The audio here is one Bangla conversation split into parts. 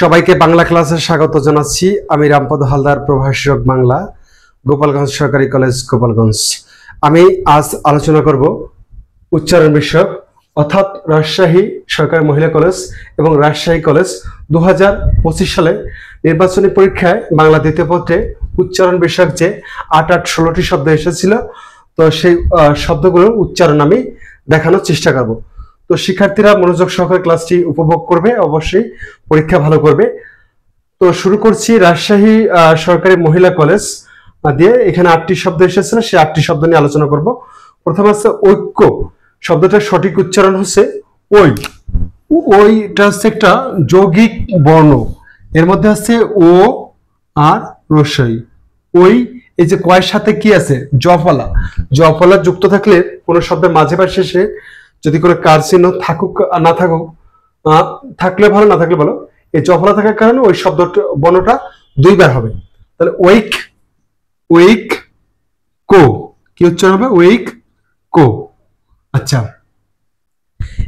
সবাইকে বাংলা ক্লাসে স্বাগত জানাচ্ছি। আমি রামপদ হালদার, প্রভাষক বাংলা, গোপালগঞ্জ সরকারি কলেজ, গোপালগঞ্জ। আমি আজ আলোচনা করব উচ্চারণ বিষয়ক, অর্থাৎ রাজশাহী সরকারি মহিলা কলেজ এবং রাজশাহী কলেজ 2025 সালে নির্বাচনী পরীক্ষায় বাংলা দ্বিতীয় পত্রে উচ্চারণ বিষয়ক যে 8-16টি শব্দ এসেছিল, তো সেই শব্দগুলোর উচ্চারণ আমি দেখানোর চেষ্টা করব। তো শিক্ষার্থীরা মনোযোগ সহকারে ক্লাসটি উপভোগ করবে, অবশ্যই পরীক্ষা ভালো করবে। তো শুরু করছি রাজশাহী সরকারি মহিলা কলেজ দিয়ে। এখানে 8টি শব্দ এসেছিল, সেই 8টি শব্দ নিয়ে আলোচনা করব। প্রথমে আছে ঐক্য। শব্দটার সঠিক উচ্চারণ হচ্ছে ওই। ওইটা হচ্ছে একটা যৌগিক বর্ণ, এর মধ্যে আছে ও আর রস্বই। ওই, এই যে কয়ের সাথে কি আছে, জফলা। জফলা যুক্ত থাকলে কোনো শব্দের মাঝে বা শেষে যদি কোনো কার চিহ্ন থাকুক না থাকুক, থাকলে ভালো, না থাকলে ভালো, এই জফলা থাকার কারণে ওই শব্দটা বর্ণটা দুইবার হবে। তাহলে ওইক, ওইক কো, কি উচ্চারণ হবে? ওইক কো। আচ্ছা,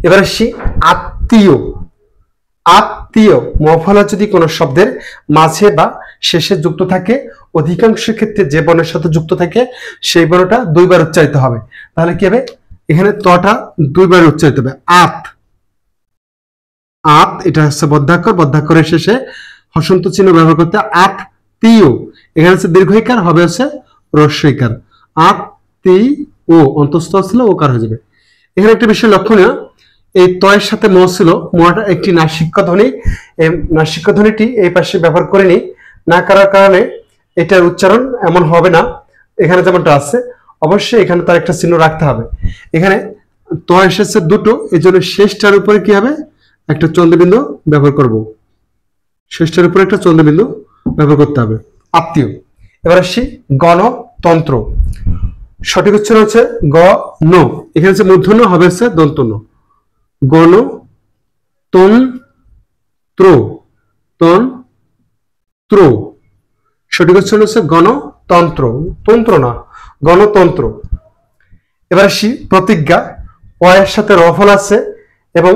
এবার আসছি আত্মীয়। আত্মীয় মফলা যদি কোনো শব্দের মাঝে বা শেষে যুক্ত থাকে, অধিকাংশ ক্ষেত্রে যে বর্ণের সাথে যুক্ত থাকে সেই বর্ণটা দুইবার উচ্চারিত হবে। তাহলে কি হবে? এখানে তটা দুইবার উচ্চারিত হবে। আত, আত, এটা হচ্ছে বদ্ধাক্ষর, বদ্ধাক্ষরের শেষে হসন্ত চিহ্ন ব্যবহার করতে আত্মীয়। এখানে হচ্ছে দীর্ঘইকার, হবে হচ্ছে হ্রস্বইকার। আত্মীয়, অন্তস্থ ছিল ওকার হয়ে যাবে। এখানে একটা বিষয় লক্ষণীয়, এই তয়ের সাথে ম ছিল, মটা একটি নাসিক্য ধ্বনি। এই নাসিক্য ধ্বনিটি এই পাশে ব্যবহার করিনি, না করার কারণে এটার উচ্চারণ এমন হবে না। এখানে যেমনটা আছে, অবশ্যই এখানে তার একটা চিহ্ন রাখতে হবে। এখানে ত এসেছে দুটো, এই জন্য শেষটার উপরে কি হবে? একটা চন্দ্রবিন্দু ব্যবহার করব। শেষটার উপরে একটা চন্দ্রবিন্দু ব্যবহার করতে হবে। আত্মীয়। এবার আসছি গণতন্ত্র। সঠিক উচ্চারণ হচ্ছে গ ন। এখানে হচ্ছে মূর্ধন্য, হবে হচ্ছে দন্ত ন। গণতন্ত্র, তন্ত্র। সঠিক উচ্চারণ হচ্ছে গণতন্ত্র, তন্ত্র না, গণতন্ত্র। এবার আসি প্রতিজ্ঞা। অয়ের সাথে রফল আছে এবং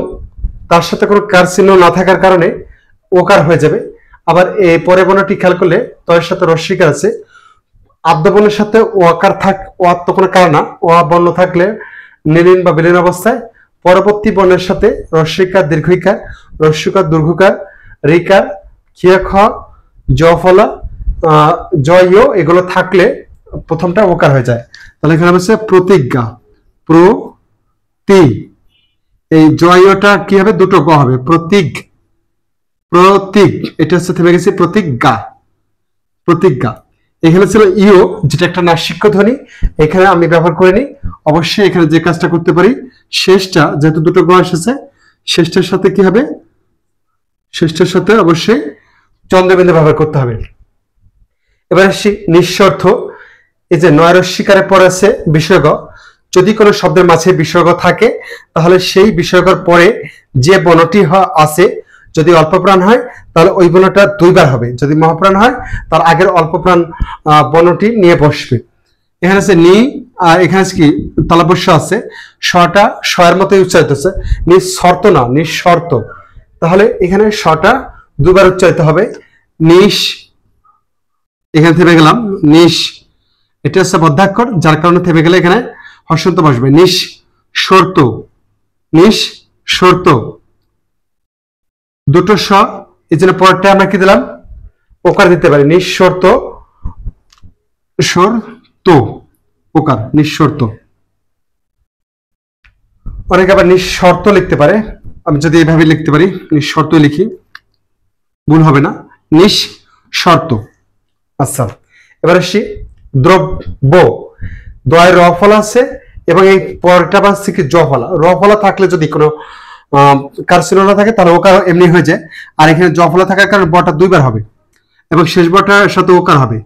তার সাথে কোনো কার চিহ্ন না থাকার কারণে ওকার হয়ে যাবে। আবার এই পরে বর্ণটি খেয়াল করলে তয়ের সাথে রস্বইকার আছে, আদ্য বর্ণের সাথে ওয়াকার ওয়ার তো কোনো কার না, ওয়া বর্ণ থাকলে নিলীন বা বিলীন অবস্থায়, পরবর্তী বর্ণের সাথে রস্বইকার, দীর্ঘইকার, রস্যকার, দীর্ঘকার, রিকার, খিয়া খ, জফলা, জয়, এগুলো থাকলে প্রথমটা ওকার হয়ে যায়। তাহলে এখানে হচ্ছে প্রতিজ্ঞা, প্রতি, এই জয়টা কি হবে? দুটো গ হবে, প্রতীক, প্রতীক। এটা হচ্ছে থেমে গেছে, প্রতিজ্ঞা, প্রতিজ্ঞা। এখানে ছিল ইও, যেটা একটা নাসিক্য ধ্বনি, এখানে আমি ব্যবহার করিনি। অবশ্যই এখানে যে কাজটা করতে পারি, শেষটা যেহেতু দুটো গ এসেছে, শেষটার সাথে কি হবে? শেষটার সাথে অবশ্যই চন্দ্রবিন্দু ব্যবহার করতে হবে। এবার আসি নিঃস্বার্থ। এই যে নয়রস্বীকারে পরে আছে বিসর্গ। যদি কোনো শব্দের মাঝে বিসর্গ থাকে, তাহলে সেই বিসর্গের পরে যে বর্ণটি আছে, যদি অল্প প্রাণ হয় তাহলে ওই বর্ণটা দুইবার হবে, যদি মহাপ্রাণ হয় তার আগের অল্প প্রাণ বর্ণটি নিয়ে বসবে। এখানে আছে নি, আর এখানে কি তালব্য আছে, শটা শয়ের মতোই উচ্চারিত হচ্ছে, নিঃশর্ত না, নিঃশর্ত। তাহলে এখানে শটা দুবার উচ্চারিত হবে। নিশ, এখানে থেমে গেলাম, নিশ, এটা হচ্ছে বদ্ধাক্ষর, যার কারণে থেমে গেলে এখানে হর্ষন্ত বসবে। নিঃশর্ত, নিঃশর্ত, দুটো স, এই জন্য পরেরটা আমরা কি দিলাম? ওকার দিতে পারি। নিঃশর্ত, শর্ত, ওকার, নিঃশর্ত। অনেকে আবার নিঃশর্ত লিখতে পারে, আমি যদি এইভাবে লিখতে পারি, নিঃশর্ত লিখি, ভুল হবে না, নিঃশর্ত। আচ্ছা, এবার আসি দ্রব্য। দয় রফলা আছে এবং এই পরটা পাচ্ছে কি জফলা। রফলা থাকলে যদি কোনো কার চিহ্ন না থাকে তাহলে ওকার এমনি হয়ে যায়, আর এখানে জফলা থাকার কারণে বটা দুইবার হবে এবং শেষ বটার সাথে ওকার হবে।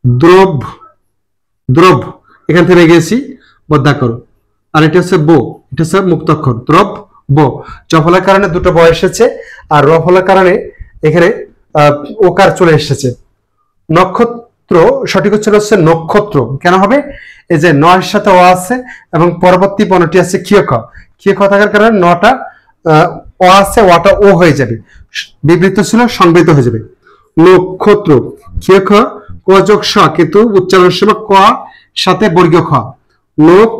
দ্রব, দ্রব, এখান থেকে গেছি বদ্ধাক্ষর, আর এটা হচ্ছে বো, এটা হচ্ছে মুক্তাক্ষর। দ্রব বো, জফলার কারণে দুটো ব এসেছে, আর রফলার কারণে এখানে ওকার চলে এসেছে। নক্ষত্র, সঠিক উচ্চারণ হচ্ছে নক্ষত্র। কেন হবে? এই যে নয়ের সাথে ও আছে এবং পরবর্তী বর্ণটি আছে ক্ষিয় খ। ক্ষিয় খ থাকার কারণে নটা অ আছে, ওটা ও হয়ে যাবে, বিবৃত ছিল সংবৃত হয়ে যাবে। নক্ষত্র, ক্ষিয় খ ক যোগ স, কিন্তু উচ্চারণের সময় ক সাথে বর্গীয় খ, লোক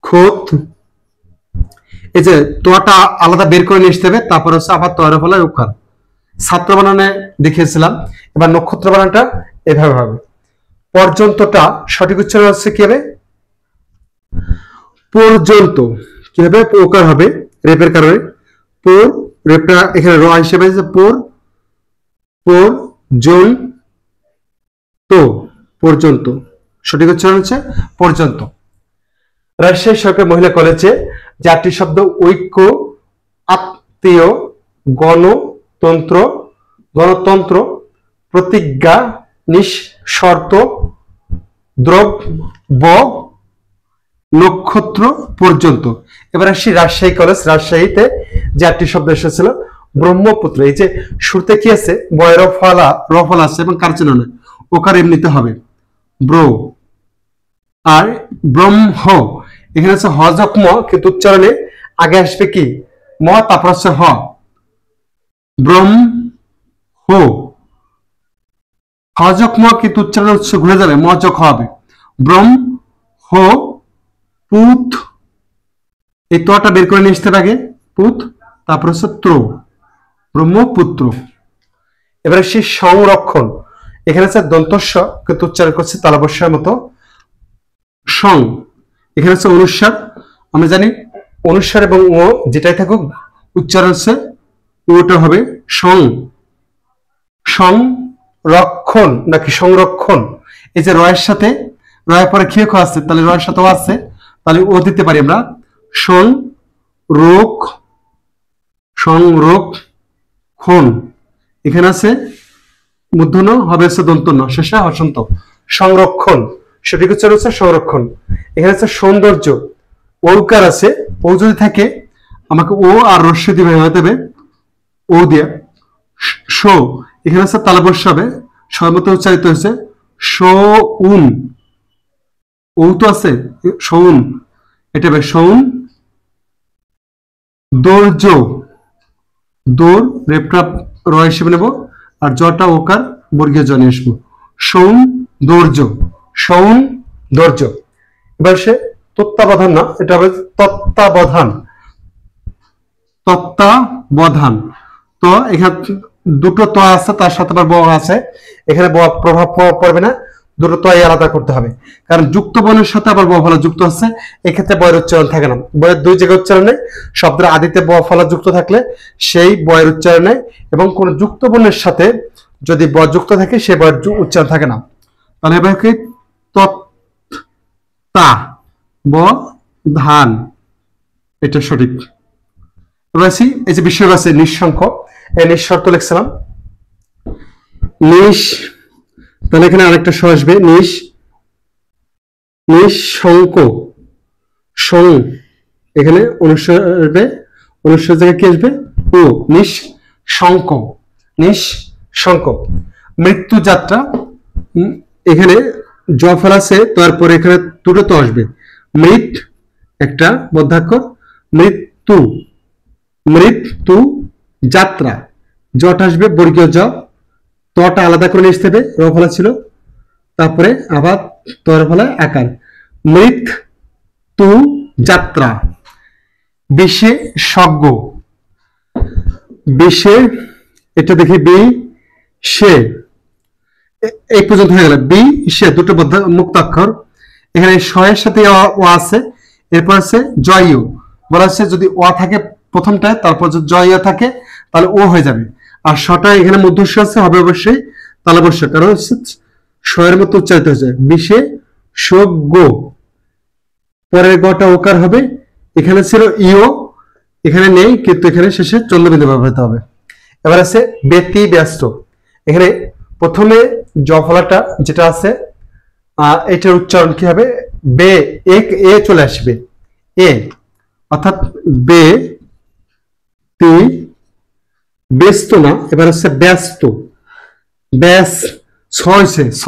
খোত, এই যে তোয়াটা আলাদা বের করে নিয়ে আসতে হবে, তারপর হচ্ছে আবার তয়ের ফলায় উকার। ছাত্র বানানে দেখিয়েছিলাম, এবার নক্ষত্র বানানটা এভাবে হবে। পর্যন্তটা সঠিক উচ্চারণ হচ্ছে কি হবে? পর্যন্ত। কি হবে? ওকার হবে রেপের কারণে। পর রেপটা এখানে র হিসেবে পর, পর জন তো, পর্যন্ত। সঠিক উচ্চারণ হচ্ছে পর্যন্ত। রাজশাহী সরকারি মহিলা কলেজে 4টি শব্দ ঐক্য, আত্মীয়, গণতন্ত্র, গণতন্ত্র, প্রতিজ্ঞা, নিঃশর্ত, দ্রব্য, নক্ষত্র, পর্যন্ত। এবার আসি রাজশাহী কলেজ। রাজশাহীতে 4টি শব্দ এসেছিল। ব্রহ্মপুত্র, এই যে শুরুতে কি আছে? বয়ের ফলা, রফলা আছে এবং কার চিহ্ন নয়, ওকার এমনিতে হবে ব্র। আর ব্রহ্ম, এখানে হচ্ছে হ যক ম, কিন্তু উচ্চারণে আগে আসবে কি? ম, তারপর হচ্ছে হ। ব্রহ্ম হো, হ যক ম, কিন্তু উচ্চারণ হচ্ছে ঘুরে যাবে, ম যক হবে। ব্রহ্ম হো পুত, এই তোটা বের করে নিয়ে আসতে হবে আগে, পুত, তারপর হচ্ছে ত্র, ব্রহ্মপুত্র। এবারে সেই সংরক্ষণ, এখানে হচ্ছে দন্তস্ব, কিন্তু উচ্চারণ করছে তালবস্যার মতো, সং। এখানে হচ্ছে অনুস্বার, আমরা জানি অনুস্বার এবং ও যেটাই থাকুক উচ্চারণ হচ্ছে ওটা হবে সং। সংরক্ষণ নাকি সংরক্ষণ, এই যে রয়ের সাথে, রয়ের পরে ক্ষীয় খ আছে, তাহলে রয়ের সাথে ও আছে, তাহলে ও দিতে পারি আমরা। সংরোগ, সংরক্ষণ, এখানে আছে মূর্ধন্য, হবে হচ্ছে দন্তন্য, শেষে হসন্ত। সংরক্ষণ, সঠিক উচ্চারণ হচ্ছে সংরক্ষণ। এখানে হচ্ছে সৌন্দর্য, ওকার আছে, ও যদি থাকে আমাকে ও আর রস্য দিবে হয়ে দেবে, ও দিয়া। শো, এখানে হচ্ছে তালবস্য হবে, সর্বত উচ্চারিত হয়েছে সৌন, ও তো আছে সৌন, এটা হবে সৌন। দৌর্য, দৌড় রেপটা র হিসেবে নেব, আর জটা ওকার বর্গীয় জ নিয়ে আসবো, সৌন দৌর্য, সৌন দৌর্য। এবার সে তত্ত্বাবধান না, এটা হবে তত্ত্বাবধান, তত্ত্বাবধান। তো এখানে দুটো ত আছে, তার সাথে আবার ব আছে, এখানে ব প্রভাব পড়বে না, দুটো তয় আলাদা করতে হবে, কারণ যুক্ত বর্ণের সাথে আবার ব ফলা যুক্ত আছে, এক্ষেত্রে বয়ের উচ্চারণ থাকে না। বয়ের দুই জায়গায় উচ্চারণে, শব্দের আদিতে ব ফলা যুক্ত থাকলে সেই বয়ের উচ্চারণে, এবং কোন যুক্ত বর্ণের সাথে যদি ব যুক্ত থাকে সেই বয়ের উচ্চারণ থাকে না। তাহলে এবার কি? তত্তা ব ধান, এটা সঠিক। এবার আসি, এই যে বিষয় আছে নিঃসংখ্য, এই নিঃশর্ত লিখছিলাম নিঃ, তাহলে এখানে আরেকটা স আসবে, নিঃশঙ্ক, সং, এখানে অনুস্বার আসবে, অনুস্বার জায়গায় কি আসবে? ও, নিঃশঙ্ক, নিঃশঙ্ক। মৃত্যু যাত্রা, এখানে জ ফল আছে, তারপরে এখানে দুটো তো আসবে, মৃত একটা বদ্ধাক্ষর, মৃত্যু, মৃত্যু যাত্রা, জটা আসবে বর্গীয় জ, তটা আলাদা করে নিয়ে আসতে হবে, র ফলা ছিল, তারপরে আবার তর ফলায় আকার, মৃত্যু যাত্রা। বিশেষজ্ঞ, বিশে, এটা দেখি বি সে, এই পর্যন্ত হয়ে গেল। বি সে দুটো মুক্তাক্ষর, এখানে শয়ের সাথে ও আছে, এরপর আছে জয়, বলা হচ্ছে যদি ও থাকে প্রথমটায়, তারপর যদি জয় থাকে তাহলে ও হয়ে যাবে, আর শটা এখানে মধ্যস্ব আছে, হবে অবশ্যই তালবস্য, কারণ শয়ের মতো উচ্চারিত হয়েছে। বিশেষজ্ঞ, পরের গটা ওকার হবে, এখানে ছিল ইও, এখানে নেই, কিন্তু এখানে শেষে চন্দ্রবিন্দু ব্যবহৃত হবে। এবার আছে ব্যতিব্যস্ত, এখানে প্রথমে জ ফলাটা যেটা আছে, এটার উচ্চারণ কি হবে? বে, এক এ চলে আসবে, এ, অর্থাৎ বে তি ব্যস্ত না, এবার হচ্ছে ব্যস্ত, ব্যাস, ছ হয়েছে ছ,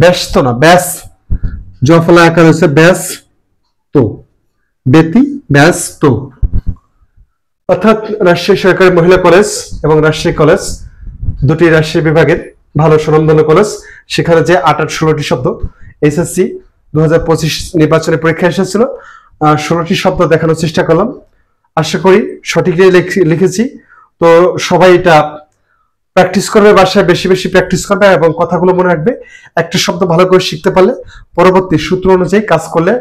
ব্যস্ত না, ব্যাস, জ ফলা আকার হচ্ছে ব্যাস তো, ব্যতি ব্যস্ত। অর্থাৎ রাজশাহী সরকারি মহিলা কলেজ এবং রাজশাহী কলেজ দুটি রাজশাহী বিভাগের ভালো সুনামধন্য কলেজ। সেখানে যে ৮-১৬টি শব্দ এসএসসি 2025 নির্বাচনের পরীক্ষা এসেছিল, 16টি শব্দ দেখানোর চেষ্টা করলাম। আশা করি সঠিকই লিখেছি। তো সবাই এটা প্র্যাকটিস করবে, বাসায় বেশি বেশি প্র্যাকটিস করবে এবং কথাগুলো মনে রাখবে। একটা শব্দ ভালো করে শিখতে পারলে পরবর্তী সূত্র অনুযায়ী কাজ করলে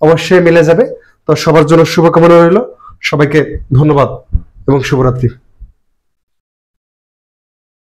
অবশ্যই মিলে যাবে। তো সবার জন্য শুভকামনা রইল। সবাইকে ধন্যবাদ এবং শুভরাত্রি।